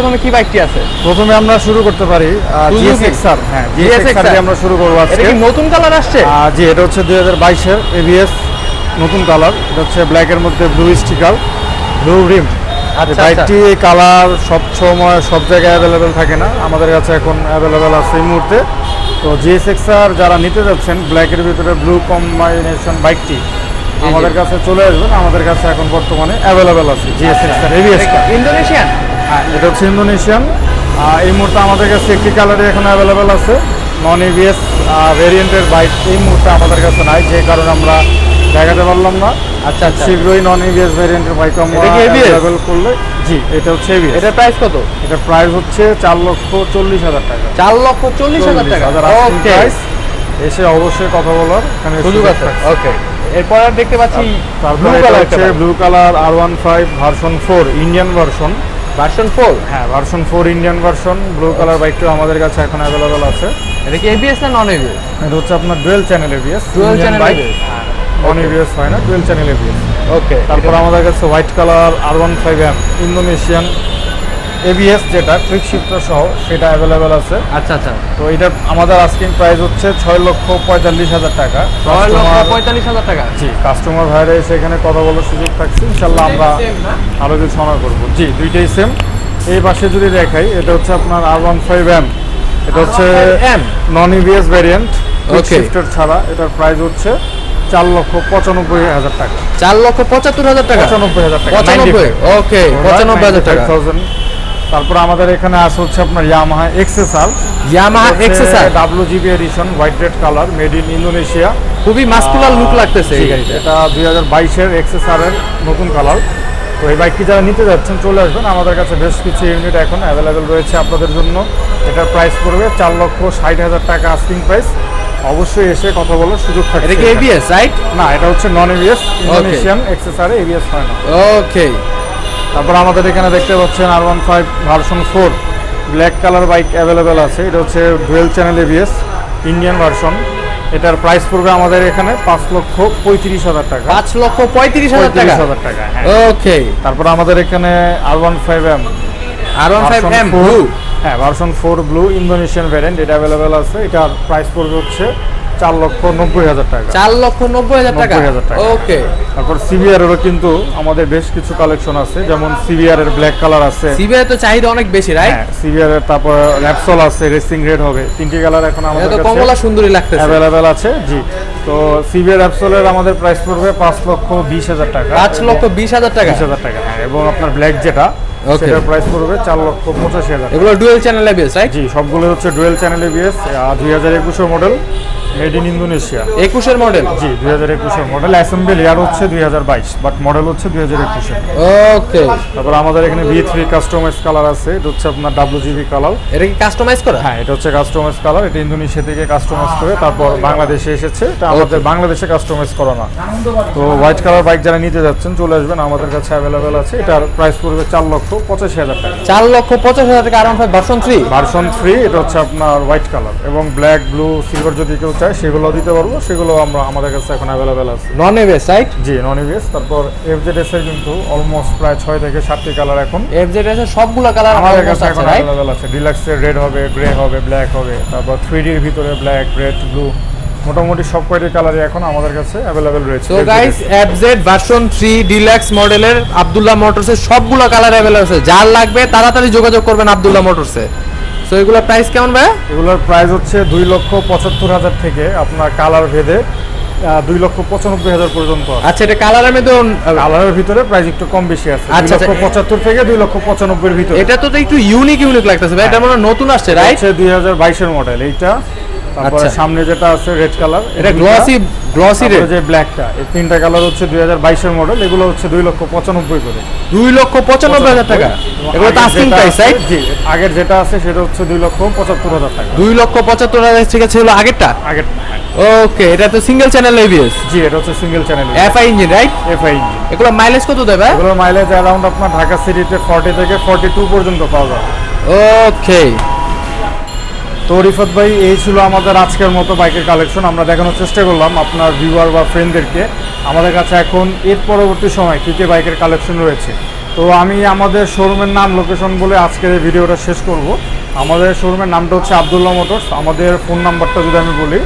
প্রথমে কি বাইকটি আছে? প্রথমে আমরা শুরু করতে পারি gsxr। হ্যাঁ, gsxr দিয়ে আমরা শুরু করব আজকে। এটা কি নতুন কালার আসছে? জি, এটা হচ্ছে 2022 এর ABS নতুন কালার। এটা হচ্ছে ব্ল্যাক এর মধ্যে ব্লু স্টিকার, ব্লু রিম। আচ্ছা, বাইকটি এই কালার সব সময় সব জায়গায় অ্যাভেলেবেল থাকে না, আমাদের কাছে এখন অ্যাভেলেবেল আছে এই মুহূর্তে। তো gsxr যারা নিতে যাচ্ছেন ব্ল্যাকের ভিতরে ব্লু কম্বাইনেশন বাইকটি আমাদের কাছে চলে আসবেন। আমাদের কাছে এখন বর্তমানে অ্যাভেলেবেল আছে gsxr ABS টা। ইন্দোনেশিয়ান? হ্যাঁ, এটা হচ্ছে ইন্দোনেশিয়ান। এই মুহূর্তে আমাদের কাছে একটি কালারে এখন অ্যাভেলেবেল আছে। নন ABS ভেরিয়েন্টের বাইক এই মুহূর্তে আমাদের কাছে নাই, যে কারণে আমরা দেখাতে পারলাম না। আচ্ছা আচ্ছা, শীঘ্রই নন ABS ভেরিয়েন্টের বাইক আমরা অ্যাভেলেবেল করলে। জি, এটা হচ্ছে ABS। এটার প্রাইস কত? এটার প্রাইস হচ্ছে 4,40,000 টাকা। 4,40,000 টাকা। ওকে, এসে অবশ্যই কথা বলার এখানে সুযোগ আছে। ওকে, এরপর আর দেখতে পাচ্ছি তারপর এটা হচ্ছে blue colour R15 version 4 Indian version. Version 4? হ্যাঁ, version 4 Indian version blue colour বাইকটা আমাদের কাছে এখন অ্যাভেলেবেল আছে। এটা কি ABS না নন ABS? এটা হচ্ছে আপনার dual channel ABS। Dual channel bike, ABS, নন ABS হয় না, ডুয়েল চ্যানেল ABS। ওকে, তারপর আমাদের কাছে white colour R15M Indonesian ABS, যেটা কুইক শিফটার সহ, সেটা অ্যাভেলেবেল আছে। আচ্ছা আচ্ছা, তো এটা আমাদের আস্কিং প্রাইস হচ্ছে 6,45,000 টাকা। 6,45,000 টাকা। জি, কাস্টমার ভাইরা এসে এখানে কথা বলার সুযোগ থাকছে, ইনশাল্লাহ আমরা আলোচনা করবো। জি, দুইটাই সেম। এই পাশে যদি দেখাই, এটা হচ্ছে আপনার R15M। এটা হচ্ছে নন ABS ভ্যারিয়েন্ট, কুইক শিফটার ছাড়া। এটার প্রাইস হচ্ছে 4,95,000 টাকা। 4,75,000 টাকা? 95,000 টাকা। 95? ওকে, 95,000 টাকা। তারপর আমাদের এখানে আছে হচ্ছে আপনার Yamaha XSR। Yamaha XSR WGB এডিশন, white red colour, made in Indonesia. খুবই মাস্কুলার লুক লাগতেছে এই গাড়িটা। এটা 2022 এর XSR এর নতুন কালার। তো এই বাইকটি যারা নিতে যাচ্ছেন চলে আসবেন, আমাদের কাছে বেশ কিছু ইউনিট এখন অ্যাভেলেবেল রয়েছে আপনাদের জন্য। এটার প্রাইস পড়বে 4,60,000 টাকা আস্কিং প্রাইস। অবশ্যই এসে কথা বলার সুযোগ থাকে। এটা কি ABS রাইট? না, এটা হচ্ছে নন ABS ইন্দোনেশিয়ান XSR এ ABS হয় না। ওকে, তারপর আমাদের এখানে দেখতে পাচ্ছেন R15 version 4 black colour bike available আছে। এটা হচ্ছে dual channel ABS Indian version. এটার প্রাইস পড়বে আমাদের এখানে 5,35,000 টাকা। 5,35,000 টাকা। হ্যাঁ, ওকে। তারপর আমাদের এখানে R15M ব্লু। হ্যাঁ, ভার্সন 4 ব্লু ইন্দোনেশিয়ান ভ্যারিয়েন্ট, এটা অ্যাভেলেবেল আছে। এটার প্রাইস পড়বে হচ্ছে 4,90,000 টাকা। 4,90,000 টাকা। ওকে। তারপর CBR এরও কিন্তু আমাদের বেশ কিছু কালেকশন আছে, যেমন CBR এর ব্ল্যাক কালার আছে। CBR তো চাহিদা অনেক বেশি রাইট? হ্যাঁ, CBR এর তারপর র্যাপসল আছে, রেসিং রেড হবে। তিনটি কালার এখন আমাদের কাছে কমলা সুন্দরী লাগতেছে, অ্যাভেলেবেল আছে। জি, তো CBR র্যাপসল এর আমাদের প্রাইস পড়বে 5,20,000 টাকা। 5,20,000 টাকা। 20,000 টাকা। হ্যাঁ, এবং আপনার ব্ল্যাক যেটা, সেটার প্রাইস পড়বে 4,85,000। এগুলো ডুয়েল চ্যানেল ABS রাইট? জি, সবগুলো হচ্ছে ডুয়েল চ্যানেল ABS। 2021 এর মডেল, মেড ইন ইন্দোনেশিয়া। 21 এর মডেল? জি, 2021 এর মডেল। অ্যাসেম্বল ইয়ার হচ্ছে 2022, বাট মডেল হচ্ছে 2021 এর। ওকে। তারপর আমাদের এখানে V3 কাস্টমাইজ কালার আছে। এটা হচ্ছে আপনার WGB কালার। এটা কি কাস্টমাইজ করা? হ্যাঁ, এটা হচ্ছে কাস্টমাইজ কালার। এটা ইন্দোনেশিয়া থেকে কাস্টমাইজ করে তারপর বাংলাদেশে এসেছে। এটা আমাদের বাংলাদেশে কাস্টমাইজ করা না। তো হোয়াইট কালার বাইক যারা নিতে যাচ্ছেন চলে আসবেন, আমাদের কাছে অ্যাভেলেবেল আছে। এটার প্রাইস পড়বে 4,85,000 টাকা। 4,85,000 টাকা। R15 version 3? ভার্সন 3। এটা হচ্ছে আপনার হোয়াইট কালার এবং ব্ল্যাক, ব্লু, সিলভার যদি কেউ চায় সেগুলো দিতে পারবো। সেগুলো আমাদের কাছে এখন অ্যাভেলেবেল আছে। নন ABS রাইট? জি, নন ABS। তারপর FZS এর কিন্তু অলমোস্ট প্রায় 6 থেকে 7টি কালার এখন FZS এর সবগুলো কালার আমাদের কাছে এখন অ্যাভেলেবেল আছে। ডিলাক্স এর রেড হবে, গ্রে হবে, ব্ল্যাক হবে। তারপর 3D এর ভিতরে ব্ল্যাক, রেড, ব্লু, মোটামুটি সব কয়টি কালারই এখন আমাদের কাছে অ্যাভেলেবেল রয়েছে। So guys, FZ version 3 deluxe মডেলের আব্দুল্লাহ মোটরসের সবগুলো কালার অ্যাভেলেবেল আছে। যার লাগবে তাড়াতাড়ি যোগাযোগ করবেন আব্দুল্লাহ মোটরসে। সো এগুলোর প্রাইস কেমন ভাই? এগুলোর প্রাইস হচ্ছে 2,75,000 থেকে আপনার কালার ভেদে 2,95,000 পর্যন্ত। আচ্ছা, এটা কালারের মধ্যে কালারের ভিতরে প্রাইস একটু কম বেশি আছে। 2,75,000 থেকে 2,95,000 এর ভিতরে। এটা তো একটু ইউনিক লাগতেছে ভাই। এটা মনে হয় নতুন আসছে রাইট? 2022 এর মডেল এইটা। তারপর সামনে যেটা আছে রেড কালার, এটা গ্লসি রেড। যে ব্ল্যাকটা, এই তিনটা কালার হচ্ছে 2022 এর মডেল। এগুলো হচ্ছে 2,95,000 করে। 2,95,000 টাকা। এগুলো তো আস্কিং প্রাইস রাইট? জি, আগের যেটা আছে সেটা হচ্ছে 2,75,000 টাকা। 2,75,000 থেকে ছিল আগেরটা? ওকে। এটা তো সিঙ্গেল চ্যানেল ABS? জি, এটা হচ্ছে single channel FI engine right? FI engine. এগুলো মাইলেজ কত দেয় ভাই? এগুলো মাইলেজ अराउंड আপনার ঢাকা সিটিতে 40 থেকে 42 পর্যন্ত পাওয়া যাবে। ওকে। তো রিফাত ভাই, এই ছিল আমাদের আজকের মতো বাইকের কালেকশন। আমরা দেখানোর চেষ্টা করলাম আপনার ভিউয়ার বা ফ্রেন্ডদেরকে আমাদের কাছে এখন এর পরবর্তী সময় কী কী বাইকের কালেকশন রয়েছে। তো তো আমি আমাদের শোরুমের নাম লোকেশন বলে আজকের এই ভিডিওটা শেষ করব। আমাদের শোরুমের নামটা হচ্ছে আব্দুল্লাহ মোটরস। আমাদের ফোন নাম্বারটা যদি আমি বলি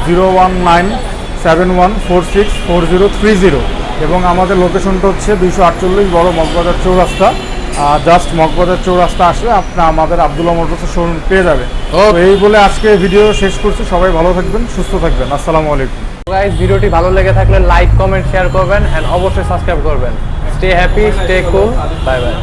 01971464030 এবং আমাদের লোকেশনটা হচ্ছে 248 বড় মগবাজার চৌরাস্তা। জাস্ট মগবাজার চৌরাস্তা আসলে আপনি আমাদের আব্দুল্লাহ মোটরসের শোরুম পেয়ে যাবেন। তো এই বলে আজকে ভিডিও শেষ করছি। সবাই ভালো থাকবেন, সুস্থ থাকবেন। আসসালামু আলাইকুম। গাইস, ভিডিওটি ভালো লেগে থাকলে লাইক, কমেন্ট, শেয়ার করবেন এন্ড অবশ্যই সাবস্ক্রাইব করবেন। স্টে হ্যাপি, স্টে কুল, বাই বাই।